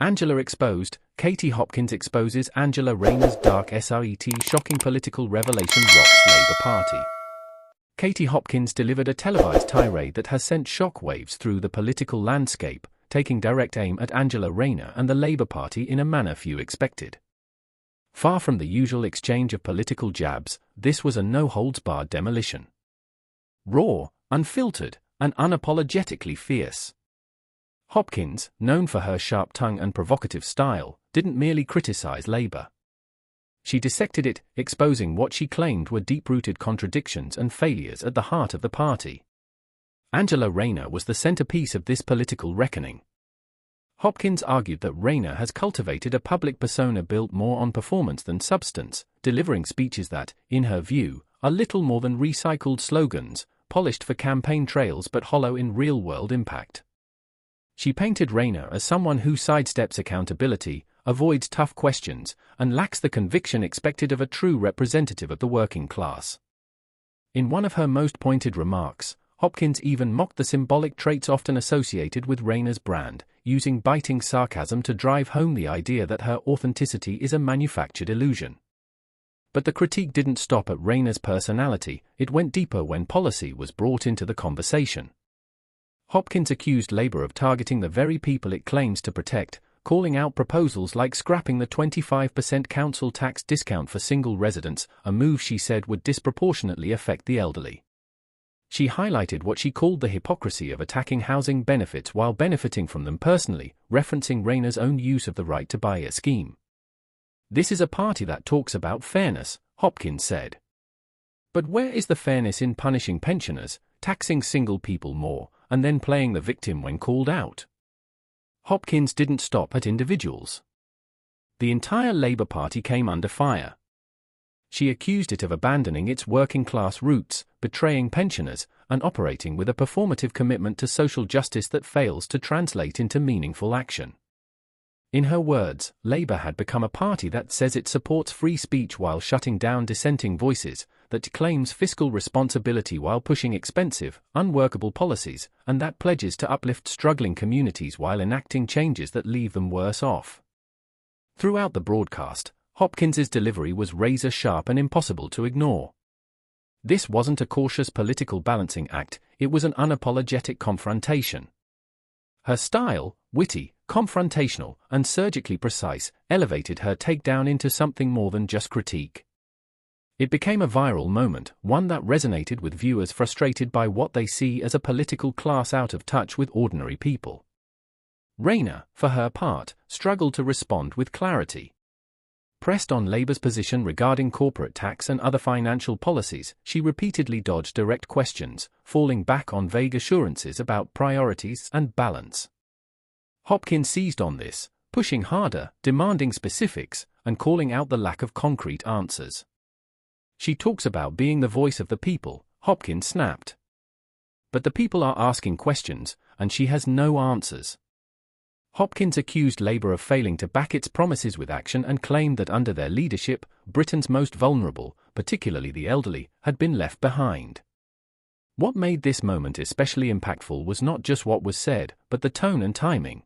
Angela exposed. Katie Hopkins exposes Angela Rayner's dark SRET. Shocking political revelation rocks Labour Party. Katie Hopkins delivered a televised tirade that has sent shockwaves through the political landscape, taking direct aim at Angela Rayner and the Labour Party in a manner few expected. Far from the usual exchange of political jabs, this was a no-holds-barred demolition. Raw, unfiltered, and unapologetically fierce. Hopkins, known for her sharp tongue and provocative style, didn't merely criticize Labour. She dissected it, exposing what she claimed were deep-rooted contradictions and failures at the heart of the party. Angela Rayner was the centerpiece of this political reckoning. Hopkins argued that Rayner has cultivated a public persona built more on performance than substance, delivering speeches that, in her view, are little more than recycled slogans, polished for campaign trails but hollow in real-world impact. She painted Rayner as someone who sidesteps accountability, avoids tough questions, and lacks the conviction expected of a true representative of the working class. In one of her most pointed remarks, Hopkins even mocked the symbolic traits often associated with Rayner's brand, using biting sarcasm to drive home the idea that her authenticity is a manufactured illusion. But the critique didn't stop at Rayner's personality, it went deeper when policy was brought into the conversation. Hopkins accused Labour of targeting the very people it claims to protect, calling out proposals like scrapping the 25% council tax discount for single residents, a move she said would disproportionately affect the elderly. She highlighted what she called the hypocrisy of attacking housing benefits while benefiting from them personally, referencing Rayner's own use of the right to buy a scheme. "This is a party that talks about fairness," Hopkins said. "But where is the fairness in punishing pensioners, taxing single people more, and then playing the victim when called out?" Hopkins didn't stop at individuals. The entire Labour Party came under fire. She accused it of abandoning its working-class roots, betraying pensioners, and operating with a performative commitment to social justice that fails to translate into meaningful action. In her words, Labour had become a party that says it supports free speech while shutting down dissenting voices, that claims fiscal responsibility while pushing expensive, unworkable policies, and that pledges to uplift struggling communities while enacting changes that leave them worse off. Throughout the broadcast, Hopkins's delivery was razor-sharp and impossible to ignore. This wasn't a cautious political balancing act, it was an unapologetic confrontation. Her style, witty, confrontational, and surgically precise, elevated her takedown into something more than just critique. It became a viral moment, one that resonated with viewers frustrated by what they see as a political class out of touch with ordinary people. Rayner, for her part, struggled to respond with clarity. Pressed on Labour's position regarding corporate tax and other financial policies, she repeatedly dodged direct questions, falling back on vague assurances about priorities and balance. Hopkins seized on this, pushing harder, demanding specifics, and calling out the lack of concrete answers. "She talks about being the voice of the people," Hopkins snapped. "But the people are asking questions, and she has no answers." Hopkins accused Labour of failing to back its promises with action and claimed that under their leadership, Britain's most vulnerable, particularly the elderly, had been left behind. What made this moment especially impactful was not just what was said, but the tone and timing.